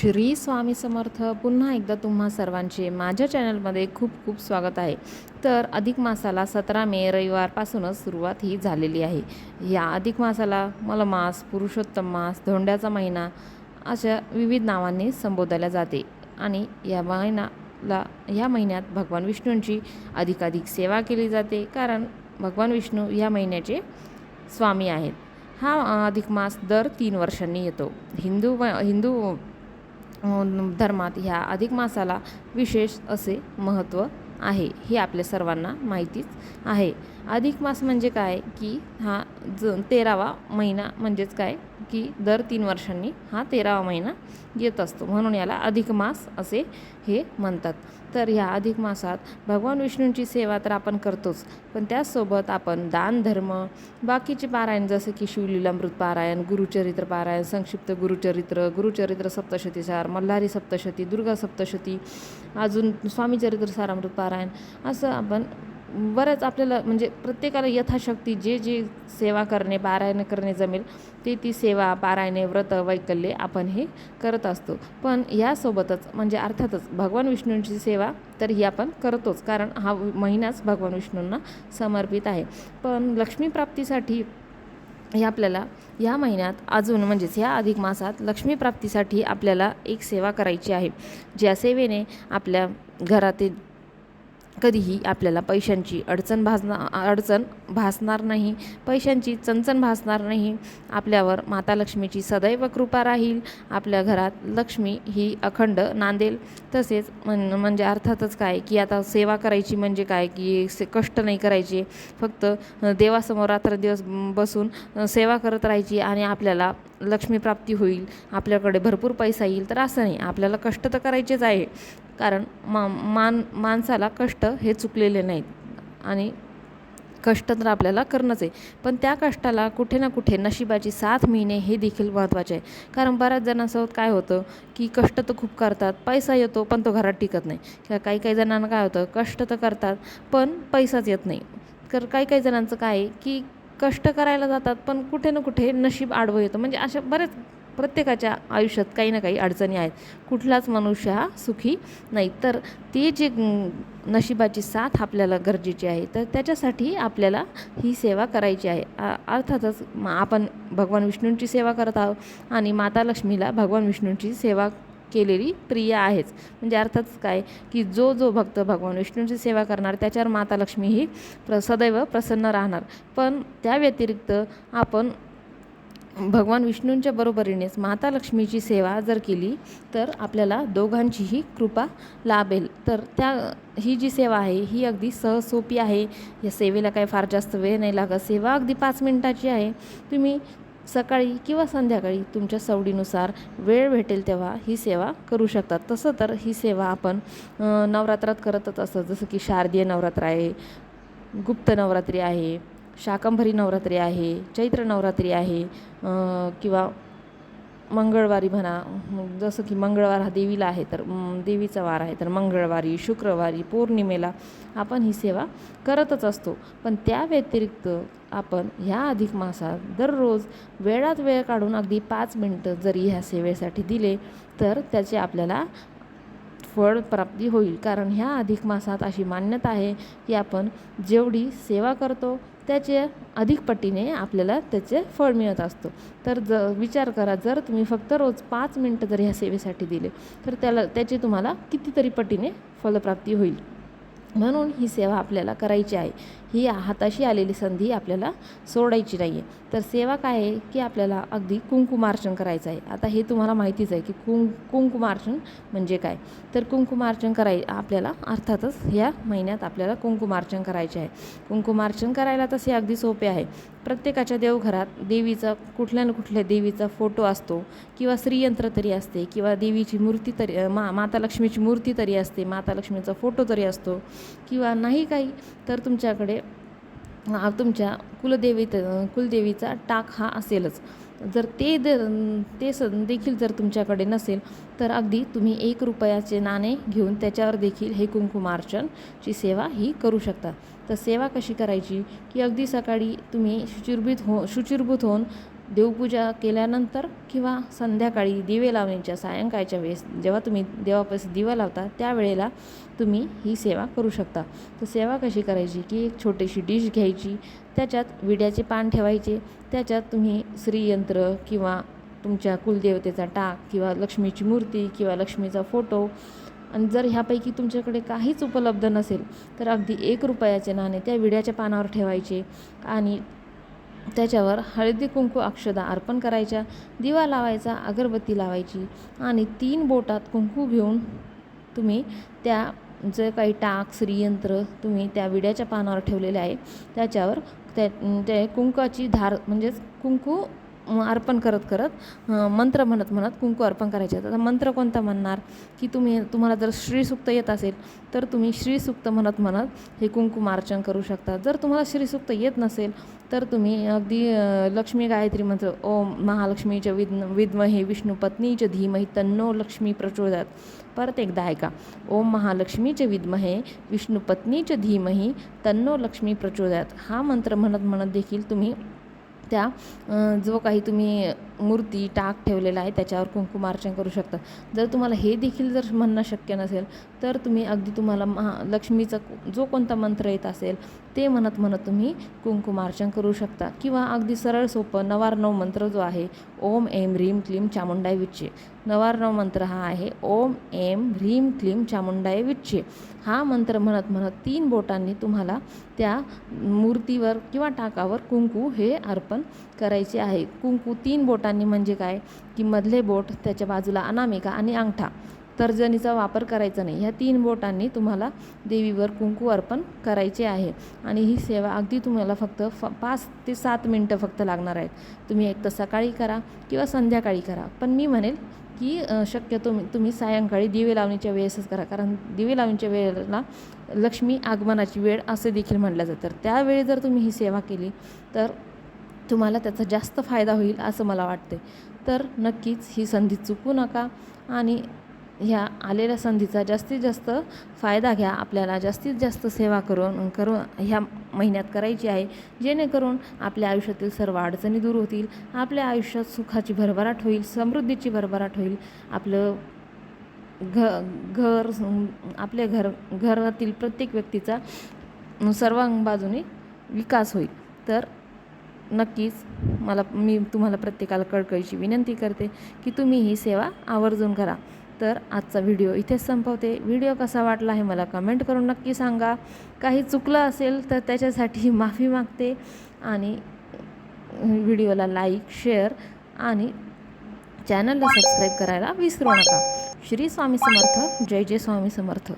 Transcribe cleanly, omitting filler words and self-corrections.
श्री स्वामी समर्थ. पुन्हा एकदा तुम्हा सर्वांचे माझ्या चॅनलमध्ये खूप खूप स्वागत आहे. तर अधिक मासाला 17 मे रविवारपासूनच सुरुवात ही झालेली आहे. या अधिक मासाला मलमास, पुरुषोत्तम मास, धोंड्याचा महिना अशा विविध नावांनी संबोधल्या जाते. आणि या महिन्यात भगवान विष्णूंची अधिकाधिक सेवा केली जाते, कारण भगवान विष्णू या महिन्याचे स्वामी आहेत. हा अधिक मास दर 3 वर्षांनी येतो. हिंदू धर्मात ह्या अधिक मासाला विशेष असे महत्त्व आहे, हे आपल्या सर्वांना माहितीच आहे. अधिक मास म्हणजे काय की हा 13वा महिना म्हणजेच काय की दर 3 वर्षांनी हा 13वा महिना येत असतो, म्हणून याला अधिक मास असे हे म्हणतात. तर ह्या अधिक मासात भगवान विष्णूंची सेवा तर आपण करतोच, पण त्याचसोबत आपण दान धर्म, बाकीचे पारायण जसे की शिवलीलामृत पारायण, गुरुचरित्र पारायण, संक्षिप्त गुरुचरित्र सप्तशतीसार, मल्हारी सप्तशती, दुर्गा सप्तशती, अजून स्वामीचरित्र सारामृत पारायण, असं आपण बरंच आपल्याला म्हणजे प्रत्येकाला यथाशक्ती जे सेवा करणे, पारायण करणे जमेल ती सेवा, पारायणे, व्रत, वैकल्ये आपण हे करत असतो. पण यासोबतच म्हणजे अर्थातच भगवान विष्णूंची सेवा तर ही आपण करतोच, कारण हा महिनाच भगवान विष्णूंना समर्पित आहे. पण लक्ष्मीप्राप्तीसाठी आपल्याला या महिन्यात अजून म्हणजेच या अधिक मासात लक्ष्मीप्राप्तीसाठी आपल्याला एक सेवा करायची आहे. ज्या सेवेने आपल्या घरातील कधीही आपल्याला पैशांची अडचण भासणार नाही, पैशांची चणचण भासणार नाही. आपल्यावर माता लक्ष्मीची सदैव कृपा राहील. आपल्या घरात लक्ष्मी ही अखंड नांदेल. तसेच म्हणजे अर्थातच काय की आता सेवा करायची म्हणजे काय की कष्ट नाही करायचे, फक्त देवासमोर रात्रदिवस बसून सेवा करत राहायची आणि आपल्याला लक्ष्मीप्राप्ती होईल, आपल्याकडे भरपूर पैसा येईल. तर असं नाही, आपल्याला कष्ट तर करायचेच आहे, कारण माणसाला कष्ट हे चुकलेले नाहीत आणि कष्ट तर आपल्याला करणंच आहे. पण त्या कष्टाला कुठे ना कुठे नशिबाची साथ मिळणे हे देखील महत्त्वाचे आहे. कारण बऱ्याच जणांसोबत काय होतं की कष्ट तर खूप करतात, पैसा येतो पण तो घरात टिकत नाही. किंवा काही जणांना काय होतं, कष्ट तर करतात पण पैसाच येत नाही. तर काही जणांचं काय आहे की कष्ट करायला जातात पण कुठे ना कुठे नशीब आडवं येतं. म्हणजे अशा बरेच प्रत्येकाच्या आयुष्यात काही ना काही अडचणी आहेत. कुठलाच मनुष्य हा सुखी नाही. तर ती जी नशिबाची साथ आपल्याला गरजेची आहे, तर त्याच्यासाठी आपल्याला ही सेवा करायची आहे. अर्थातच आपण भगवान विष्णूंची सेवा करत आहोत आणि माता लक्ष्मीला भगवान विष्णूंची सेवा केलेली प्रिय आहेच. म्हणजे अर्थातच काय की जो भक्त भगवान विष्णूंची सेवा करणार त्याच्यावर माता लक्ष्मी ही सदैव प्रसन्न राहणार. पण त्या व्यतिरिक्त आपण भगवान विष्णूंच्या बरोबरीनेच माता लक्ष्मीची सेवा जर केली तर आपल्याला दोघांचीही कृपा लाभेल. तर ही जी सेवा आहे ही अगदी सहज सोपी आहे. या सेवेला काही फार जास्त वेळ नाही लागत. सेवा अगदी 5 मिनिटाची आहे. तुम्ही सकाळी किंवा संध्याकाळी तुमच्या सवडीनुसार वेळ भेटेल तेव्हा ही सेवा करू शकतात. तसं तर ही सेवा आपण नवरात्रात करतच असतं, जसं की शारदीय नवरात्र आहे, गुप्त नवरात्री आहे, शाकंभरी नवरात्री आहे, चैत्र नवरात्री आहे, किंवा मंगळवारी म्हणा, जसं की मंगळवार हा देवीला आहे तर देवीचा वार आहे, तर मंगळवारी, शुक्रवारी, पौर्णिमेला आपण ही सेवा करतच असतो. पण त्या व्यतिरिक्त आपण ह्या अधिक मासात दररोज वेळात वेळ काढून अगदी 5 मिनटं जरी ह्या सेवेसाठी दिले तर त्याचे आपल्याला फळप्राप्ती होईल. कारण ह्या अधिक मासात अशी मान्यता आहे की आपण जेवढी सेवा करतो त्याचे अधिक पटीने आपल्याला त्याचे फळ मिळत असतो. तर विचार करा, जर तुम्ही फक्त रोज 5 मिनटं जर ह्या सेवेसाठी दिले तर त्याची तुम्हाला कितीतरी पटीने फलप्राप्ती होईल. म्हणून ही सेवा आपल्याला करायची आहे. ही हाताशी आलेली संधी आपल्याला सोडायची नाही आहे. तर सेवा काय आहे की आपल्याला अगदी कुंकुमार्चन करायचं आहे. आता हे तुम्हाला माहितीच आहे की कुंकुमार्चन म्हणजे काय. तर कुंकुमार्चन आपल्याला अर्थातच ह्या महिन्यात आपल्याला कुंकुमार्चन करायचे आहे. कुंकुमार्चन करायला तसे अगदी सोपे आहे. प्रत्येकाच्या देवघरात देवीचा कुठल्या ना कुठल्या देवीचा फोटो असतो, किंवा श्रीयंत्र तरी असते, किंवा देवीची मूर्ती तरी माता लक्ष्मीची मूर्ती तरी असते, माता लक्ष्मीचा फोटो तरी असतो, किंवा नाही काही तर तुमच्याकडे तुमच्या कुलदेवीचा टाक हा असेलच. जर ते देखील जर तुमच्याकडे नसेल तर अगदी तुम्ही 1 रुपयाचे नाणे घेऊन त्याच्यावर देखील हे कुंकुमार्चनची सेवा ही करू शकता. तर सेवा कशी करायची की अगदी सकाळी तुम्ही शुचिर्भूत होऊन देवपूजा केल्यानंतर किंवा संध्याकाळी दिवे लावण्याच्या सायंकाळच्या वेळेस जेव्हा तुम्ही देवापाशी दिवा लावता त्यावेळेला तुम्ही ही सेवा करू शकता. तर सेवा कशी करायची की एक छोटीशी डिश घ्यायची, त्याच्यात विड्याचे पान ठेवायचे, त्याच्यात तुम्ही श्रीयंत्र किंवा तुमच्या कुलदेवतेचा टाक किंवा लक्ष्मीची मूर्ती किंवा लक्ष्मीचा फोटो, आणि जर ह्यापैकी तुमच्याकडे काहीच उपलब्ध नसेल तर अगदी 1 रुपयाचे नाणे त्या विड्याच्या पानावर ठेवायचे आणि त्याच्यावर हळदी कुंकू अक्षदा अर्पण करायच्या, दिवा लावायचा, अगरबत्ती लावायची आणि 3 बोटात कुंकू घेऊन तुम्ही त्या जे काही टाक श्रीयंत्र तुम्ही त्या विड्याच्या पानावर ठेवलेले आहे त्याच्यावर त्या कुंकाची धार म्हणजेच कुंकू अर्पण करत करत मंत्र म्हणत म्हणत कुंकू अर्पण करायचे. आता मंत्र कोणता म्हणणार की तुम्हाला जर श्रीसूक्त येत असेल तर तुम्ही श्रीसूक्त म्हणत म्हणत हे कुंकुमार्चन करू शकता. जर तुम्हाला श्रीसूक्त येत नसेल तर तुम्ही अगदी लक्ष्मी गायत्री मंत्र ओम महालक्ष्मीच्या विद्महे विष्णुपत्नीच्या धीमहि तन्नो लक्ष्मी प्रचोदयात, परत एकदा ऐका, ओम महालक्ष्मीचे विद्महे विष्णुपत्नीच्या धीमहि तन्नो लक्ष्मी प्रचोदयात हा मंत्र म्हणत म्हणत देखील तुम्ही त्या जो काही तुम्ही मूर्ती टाक ठेवलेला आहे त्याच्यावर कुंकुमार्चन करू शकता. जर तुम्हाला हे देखील जर म्हणणं शक्य नसेल तर तुम्ही अगदी तुम्हाला लक्ष्मीचा जो कोणता मंत्र येत असेल ते म्हणत म्हणत तुम्ही कुंकुमार्चन करू शकता. किंवा अगदी सरळ सोपं 999 मंत्र जो आहे ओम ऐं ह्रीं क्लीं चामुंडाय विच्चे, 999 मंत्र हा आहे ओम ऐं ह्रीं क्लीं चामुंडाय विच्चे. हा मंत्र म्हणत म्हणत 3 बोटांनी तुम्हाला त्या मूर्तीवर किंवा टाकावर कुंकू हे अर्पण करायचे आहे. कुंकू 3 बोटांनी म्हणजे काय की मधले बोट, त्याच्या बाजूला अनामिका आणि अंगठा, तर्जनीचा वापर करायचा नाही. ह्या 3 बोटांनी तुम्हाला देवीवर कुंकू अर्पण करायचे आहे. आणि ही सेवा अगदी तुम्हाला फक्त 5 ते 7 मिनटं फक्त लागणार आहेत. तुम्ही एक तर सकाळी करा किंवा संध्याकाळी करा, पण मी म्हणेल की शक्यतो तुम्ही सायंकाळी दिवे लावणीच्या वेळेसच करा, कारण दिवे लावणीच्या वेळेला लक्ष्मी आगमनाची वेळ असे देखील म्हटलं जातं. तर त्यावेळी जर तुम्ही ही सेवा केली तर तुम्हाला त्याचा जास्त फायदा होईल असं मला वाटते. तर नक्कीच ही संधी चुकू नका आणि ह्या आलेल्या संधीचा जास्तीत जास्त फायदा घ्या. आपल्याला जास्तीत जास्त सेवा करून ह्या महिन्यात करायची आहे, जेणेकरून आपल्या आयुष्यातील सर्व अडचणी दूर होतील, आपल्या आयुष्यात सुखाची भरभराट होईल, समृद्धीची भरभराट होईल, आपलं आपल्या घरातील प्रत्येक व्यक्तीचा सर्वांग बाजूने विकास होईल. तर नक्कीच मी तुम्हाला प्रत्येकाला कळकळीची विनंती करते की तुम्ही ही सेवा आवर्जून करा. तर आजचा व्हिडिओ इथेच संपवते. व्हिडिओ कसा वाटला हे मला कमेंट करून नक्की सांगा. काही चुकलं असेल तर त्याच्यासाठी माफी मागते आणि व्हिडिओला लाईक, शेअर आणि चॅनलला सबस्क्राईब करायला विसरू नका. श्री स्वामी समर्थ. जय जय स्वामी समर्थ.